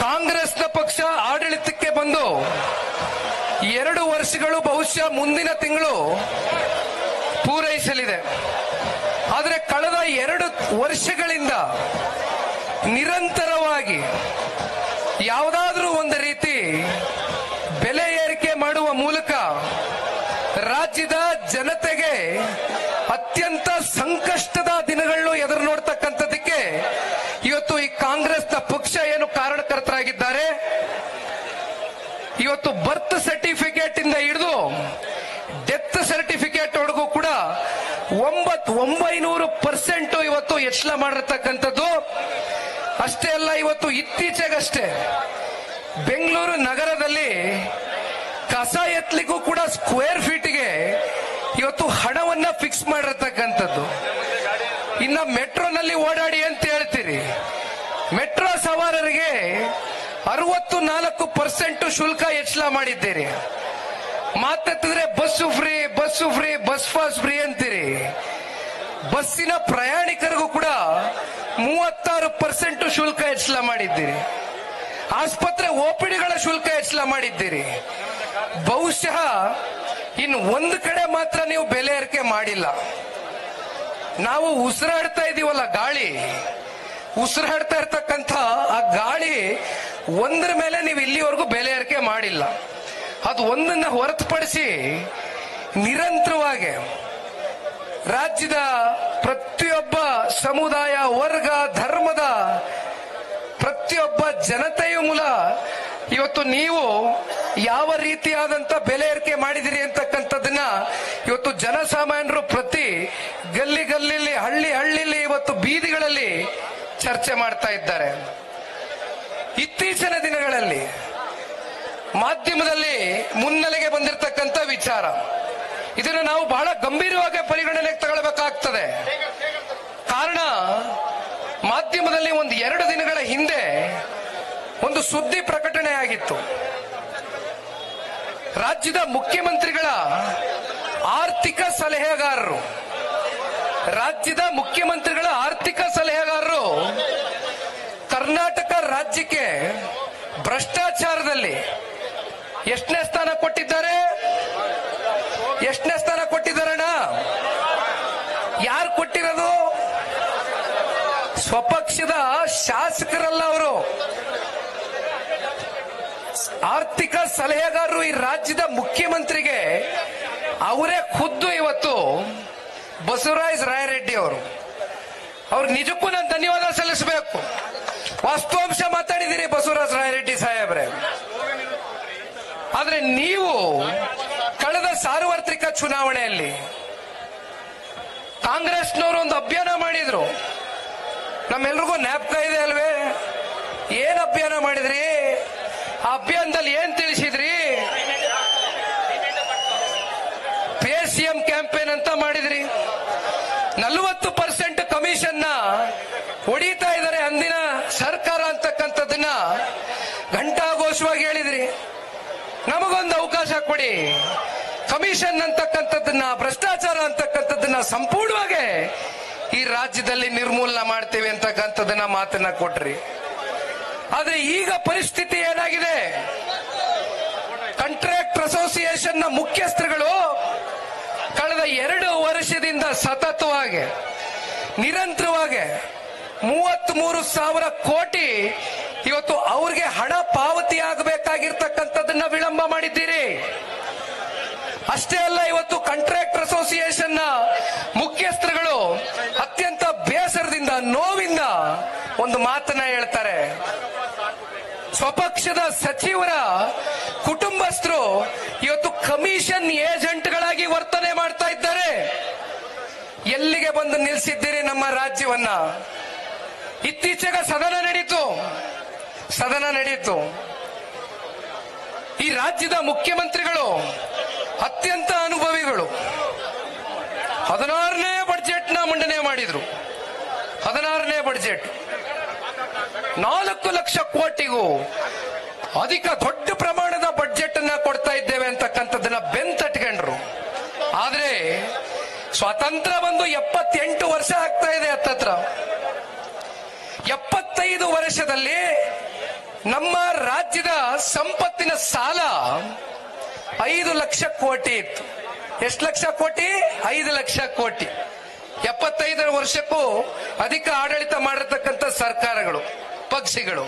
ಕಾಂಗ್ರೆಸ್ನ ಪಕ್ಷ ಆಡಳಿತಕ್ಕೆ ಬಂದು 2 ವರ್ಷಗಳು ಬಹುಶಃ ಮುಂದಿನ ತಿಂಗಳು ಪೂರೈಸಲಿದೆ. ಆದರೆ ಕಳೆದ 2 ವರ್ಷಗಳಿಂದ ನಿರಂತರವಾಗಿ ಯಾವುದಾದ್ರೂ ಒಂದು ರೀತಿ ಬೆಲೆ ಏರಿಕೆ ಮಾಡುವ ಮೂಲಕ ರಾಜ್ಯದ ಜನತೆಗೆ ಅತ್ಯಂತ ಸಂಕಷ್ಟದ ದಿನಗಳನ್ನು ಎದುರು ನೋಡ್ತಕ್ಕಂಥದ್ದಕ್ಕೆ ಇವತ್ತು ಈ ಕಾಂಗ್ರೆಸ್ನ ಪಕ್ಷ ಏನು ಕಾರಣಕರ್ತರಾಗಿದ್ದಾರೆ. ಇವತ್ತು ಬರ್ತ್ ಸರ್ಟಿಫಿಕೇಟ್ ಇಂದ ಹಿಡಿದು ಡೆತ್ ಸರ್ಟಿಫಿಕೇಟ್ ವರೆಗೂ ಕೂಡ 900% ಇವತ್ತು ಹೆಚ್ಚಳ ಮಾಡಿರ್ತಕ್ಕಂಥದ್ದು. ಅಷ್ಟೇ ಅಲ್ಲ, ಇವತ್ತು ಇತ್ತೀಚೆಗಷ್ಟೇ ಬೆಂಗಳೂರು ನಗರದಲ್ಲಿ ಕಸ ಎತ್ತಲಿಗೂ ಕೂಡ ಸ್ಕ್ವೇರ್ ಫೀಟ್ಗೆ ಇವತ್ತು ಹಣವನ್ನ ಫಿಕ್ಸ್ ಮಾಡಿರ್ತಕ್ಕಂಥದ್ದು. ಇನ್ನ ಮೆಟ್ರೋನಲ್ಲಿ ಓಡಾಡಿ ಅಂತ ಹೇಳ್ತೀರಿ, ಮೆಟ್ರೋ ಸವಾರರಿಗೆ 64% ಶುಲ್ಕ ಹೆಚ್ಚಳ ಮಾಡಿದ್ದೀರಿ. ಮಾತೆತ್ತಿದ್ರೆ bus free, bus free, bus pass free ಅಂತೀರಿ. ಬಸ್ಸಿನ ಪ್ರಯಾಣಿಕರಿಗೂ ಕೂಡ 36% ಶುಲ್ಕ ಹೆಚ್ಚಳ ಮಾಡಿದ್ದೀರಿ. ಆಸ್ಪತ್ರೆ ಓಪಿಡಿಗಳ ಶುಲ್ಕ ಹೆಚ್ಚಳ ಮಾಡಿದ್ದೀರಿ. ಬಹುಶಃ ಇನ್ನು ಒಂದು ಕಡೆ ಮಾತ್ರ ನೀವು ಬೆಲೆ ಏರಿಕೆ ಮಾಡಿಲ್ಲ. ನಾವು ಉಸಿರಾಡ್ತಾ ಇದೀವಲ್ಲ ಗಾಳಿ, ಉಸಿರಾಡ್ತಾ ಇರ್ತಕ್ಕಂಥ ಆ ಗಾಳಿ ಒಂದ್ರ ಮೇಲೆ ನೀವು ಇಲ್ಲಿವರೆಗೂ ಬೆಲೆ ಏರಿಕೆ ಮಾಡಿಲ್ಲ. ಅದು ಒಂದನ್ನ ಹೊರತುಪಡಿಸಿ ನಿರಂತರವಾಗಿ ರಾಜ್ಯದ ಪ್ರತಿಯೊಬ್ಬ ಸಮುದಾಯ, ವರ್ಗ, ಧರ್ಮದ ಪ್ರತಿಯೊಬ್ಬ ಜನತೆಯ ಮೂಲ ಇವತ್ತು ನೀವು ಯಾವ ರೀತಿಯಾದಂತ ಬೆಲೆ ಏರಿಕೆ ಮಾಡಿದಿರಿ ಅಂತಕ್ಕಂಥದ್ದನ್ನ ಇವತ್ತು ಜನಸಾಮಾನ್ಯರು ಪ್ರತಿ ಗಲ್ಲಿ ಗಲ್ಲಿಲಿ, ಹಳ್ಳಿ ಹಳ್ಳಿಲಿ, ಇವತ್ತು ಬೀದಿಗಳಲ್ಲಿ ಚರ್ಚೆ ಮಾಡ್ತಾ ಇದ್ದಾರೆ. ಇತ್ತೀಚಿನ ದಿನಗಳಲ್ಲಿ ಮಾಧ್ಯಮದಲ್ಲಿ ಮುನ್ನೆಲೆಗೆ ಬಂದಿರತಕ್ಕಂಥ ವಿಚಾರ, ಇದನ್ನು ನಾವು ಬಹಳ ಗಂಭೀರವಾಗಿ ಪರಿಗಣನೆಗೆ ತಗೊಳ್ಬೇಕಾಗ್ತದೆ. ಕಾರಣ, ಮಾಧ್ಯಮದಲ್ಲಿ 1-2 ದಿನಗಳ ಹಿಂದೆ ಒಂದು ಸುದ್ದಿ ಪ್ರಕಟಣೆ ಆಗಿತ್ತು. ರಾಜ್ಯದ ಮುಖ್ಯಮಂತ್ರಿಗಳ ಆರ್ಥಿಕ ಸಲಹೆಗಾರರು, ರಾಜ್ಯದ ಮುಖ್ಯಮಂತ್ರಿಗಳ ಆರ್ಥಿಕ ಸಲಹೆಗಾರರು ಕರ್ನಾಟಕ ರಾಜ್ಯಕ್ಕೆ ಭ್ರಷ್ಟಾಚಾರದಲ್ಲಿ ಎಷ್ಟನೇ ಸ್ಥಾನ ಕೊಟ್ಟಿದ್ದಾರೆ? ಎಷ್ಟನೇ ಸ್ಥಾನ ಕೊಟ್ಟಿದ್ದಾರಣ್ಣ? ಯಾರು ಕೊಟ್ಟಿರೋದು? ಸ್ವಪಕ್ಷದ ಶಾಸಕರಲ್ಲ ಅವರು, ಆರ್ಥಿಕ ಸಲಹೆಗಾರರು. ಈ ರಾಜ್ಯದ ಮುಖ್ಯಮಂತ್ರಿಗೆ ಅವರೇ ಖುದ್ದು ಇವತ್ತು ಬಸವರಾಜ ರಾಯರೆಡ್ಡಿ ಅವರು. ಅವ್ರಿಗೆ ನಿಜಕ್ಕೂ ನಾನು ಧನ್ಯವಾದ ಸಲ್ಲಿಸಬೇಕು. ವಾಸ್ತವಾಂಶ ಮಾತಾಡಿದಿರಿ ಬಸವರಾಜ ರಾಯರೆಡ್ಡಿ ಸಾಹೇಬ್ರೆ. ಆದ್ರೆ ನೀವು ಕಳೆದ ಸಾರ್ವತ್ರಿಕ ಚುನಾವಣೆಯಲ್ಲಿ ಕಾಂಗ್ರೆಸ್ನವರು ಒಂದು ಅಭಿಯಾನ ಮಾಡಿದ್ರು, ನಮ್ಮೆಲ್ರಿಗೂ ಜ್ಞಾಪಕ ಇದೆ ಅಲ್ವೇ? ಏನ್ ಅಭಿಯಾನ ಮಾಡಿದ್ರಿ? ಆ ಅಭಿಯಾನದಲ್ಲಿ ಏನ್ ತಿಳಿಸಿದ್ರಿ? ಪೇ ಸಿಎಂ ಕ್ಯಾಂಪೇನ್ ಅಂತ ಮಾಡಿದ್ರಿ. 40% ಕಮಿಷನ್ ಹೊಡಿತಾ ಇದ್ದಾರೆ ಅಂದಿನ ಸರ್ಕಾರ ಅಂತಕ್ಕಂಥದ್ದನ್ನ ಘಂಟಾಘೋಷವಾಗಿ ಹೇಳಿದ್ರಿ. ನಮಗೊಂದು ಅವಕಾಶ ಕೊಡಿ, ಕಮಿಷನ್ ಅಂತಕ್ಕಂಥದ್ದನ್ನ, ಭ್ರಷ್ಟಾಚಾರ ಅಂತಕ್ಕಂಥದ್ದನ್ನ ಸಂಪೂರ್ಣವಾಗಿ ಈ ರಾಜ್ಯದಲ್ಲಿ ನಿರ್ಮೂಲನೆ ಮಾಡ್ತೇವೆ ಅಂತಕ್ಕಂಥದ್ದನ್ನ ಮಾತನ್ನ ಕೊಟ್ರಿ. ಆದ್ರೆ ಈಗ ಪರಿಸ್ಥಿತಿ ಏನಾಗಿದೆ? ಕಾಂಟ್ರಾಕ್ಟರ್ ಅಸೋಸಿಯೇಷನ್ ನ ಮುಖ್ಯಸ್ಥರುಗಳು ಕಳೆದ 2 ವರ್ಷದಿಂದ ಸತತವಾಗಿ ನಿರಂತರವಾಗಿ 33,000 ಕೋಟಿ ಇವತ್ತು ಅವ್ರಿಗೆ ಹಣ ಪಾವತಿ ಆಗಬೇಕಾಗಿರ್ತಕ್ಕಂಥದ್ದನ್ನ ವಿಳಂಬ ಮಾಡಿದ್ದೀರಿ. ಅಷ್ಟೇ ಅಲ್ಲ, ಇವತ್ತು ಕಾಂಟ್ರಾಕ್ಟರ್ ಅಸೋಸಿಯೇಷನ್ ನ ಮುಖ್ಯಸ್ಥರುಗಳು ಅತ್ಯಂತ ಬೇಸರದಿಂದ, ನೋವಿಂದ ಒಂದು ಮಾತನ್ನ ಹೇಳ್ತಾರೆ. ಸ್ವಪಕ್ಷದ ಸಚಿವರ ಕುಟುಂಬಸ್ಥರು ಇವತ್ತು ಕಮಿಷನ್ ಏಜೆಂಟ್ಗಳಾಗಿ ವರ್ತನೆ ಮಾಡ್ತಾ ಇದ್ದಾರೆ. ಎಲ್ಲಿಗೆ ಬಂದು ನಿಲ್ಲಿಸಿದ್ದೀರಿ ನಮ್ಮ ರಾಜ್ಯವನ್ನ? ಇತ್ತೀಚೆಗೆ ಸದನ ನಡೀತು. ಈ ರಾಜ್ಯದ ಮುಖ್ಯಮಂತ್ರಿಗಳು ಅತ್ಯಂತ ಅನುಭವಿಗಳು. 16ನೇ ಬಡ್ಜೆಟ್ ನ ಮಂಡನೆ ಮಾಡಿದ್ರು. 16ನೇ ಬಡ್ಜೆಟ್ 4 ಲಕ್ಷ ಕೋಟಿಗೂ ಅಧಿಕ ದೊಡ್ಡ ಪ್ರಮಾಣದ ಬಡ್ಜೆಟ್ ಅನ್ನ ಕೊಡ್ತಾ ಇದ್ದೇವೆ ಅಂತಕ್ಕಂಥದ್ದನ್ನ ಬೆಂತಟ್ಕೊಂಡ್ರು. ಆದ್ರೆ ಸ್ವಾತಂತ್ರ್ಯ ಬಂದು 78 ವರ್ಷ ಆಗ್ತಾ ಇದೆ. ಹತ್ತತ್ರ 75 ವರ್ಷದಲ್ಲಿ ನಮ್ಮ ರಾಜ್ಯದ ಸಂಪತ್ತಿನ ಸಾಲ 5 ಲಕ್ಷ ಕೋಟಿ ಇತ್ತು. ಎಷ್ಟು ಲಕ್ಷ ಕೋಟಿ? 5 ಲಕ್ಷ ಕೋಟಿ. 75 ವರ್ಷಕ್ಕೂ ಅಧಿಕ ಆಡಳಿತ ಮಾಡಿರ್ತಕ್ಕಂಥ ಸರ್ಕಾರಗಳು, ಪಕ್ಷಗಳು.